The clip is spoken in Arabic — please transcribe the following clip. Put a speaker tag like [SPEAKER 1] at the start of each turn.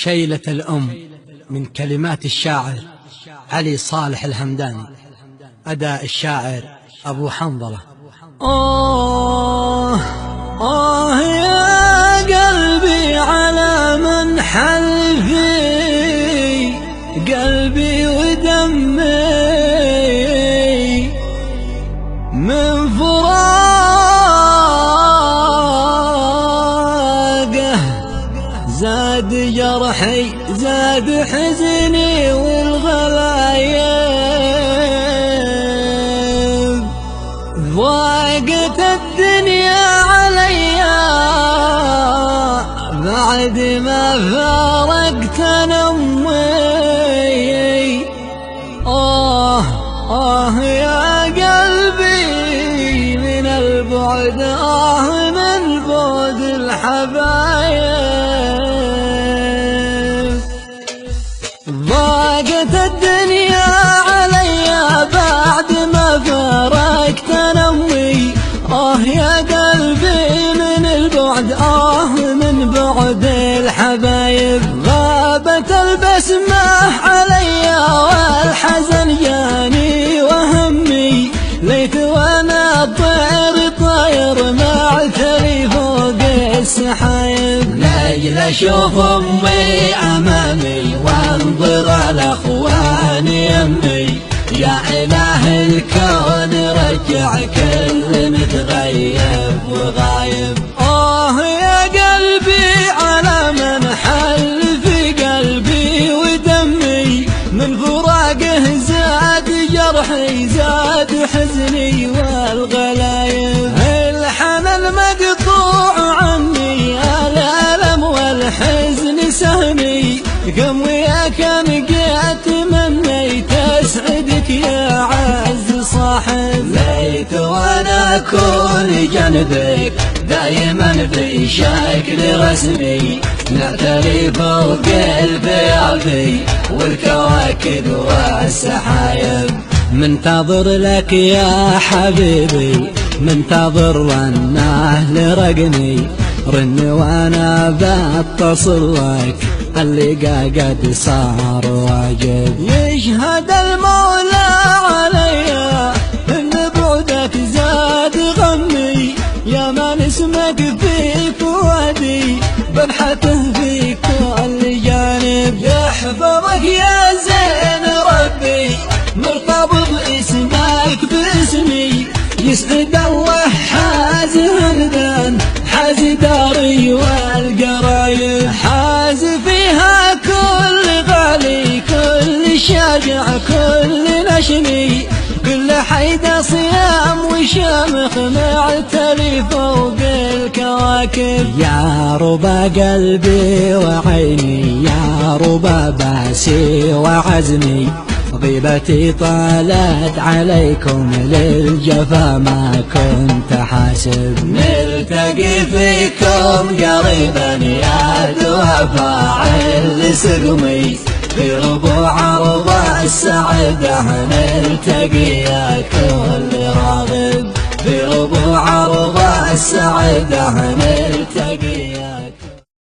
[SPEAKER 1] شيلة الأم من كلمات الشاعر علي صالح الهمداني، أداء الشاعر أبو حنظلة.
[SPEAKER 2] آه يا قلبي على من حل في قلبي ودمي من فراقه، زاد جرحي زاد حزني والغلايب، ضاقت الدنيا عليا بعد ما فارقت انا امي. يا قلبي من البعد، من بعد الحبايب، ضاقت الدنيا عليا بعد ما فارقت انا امي. يا قلبي من البعد، من بعد الحبايب، غابت البسمة عليا والحزن جاني وهمي، ليت وانا الطير طاير معتلي فوق السحايب، لاجل اشوف امي امامي وانظر على اخواني يمي. يا اله الكون رجع كل متغيب وغايب. يا قلبي على من حل في قلبي ودمي من فراقه، زاد جرحي زاد حزني والغلايب، الحنان مقطوع عني الألم والحزن سهمي، قم وياك نقيت مني تسعدك يا عز صاحب، ليت وانا اكون جنبك دايما في شكل رسمي، نعتلي فوق البياضي والكواكب والسحايب، منتظر لك يا حبيبي منتظر رناه لرقمي، رن وانا بتصل لك اللقا قد صار واجب. يشهد المولى عليا ان بعدك زاد غمي، يا من اسمك في فؤادي بنحته في كل جانب، يحفظك يا زين ربي مرتبط اسمك باسمي، يسعد الله حاز همدان حاز داري والقرايب، حاز فيها كل غالي كل شاجع كل نشمي، كل حيدة صيام وشامخ معتلي فوق الكواكب. يا ربا قلبي وعيني يا ربا باسي وعزمي، غيبتي طالت عليكم للجفا ما كنت حاسب، نلتقي فيكم قريبا يا دوا فاعل سقمي، في ربوع رضا السعادة نلتقي يا كل راغب، في ربوع رضا السعادة نلتقي.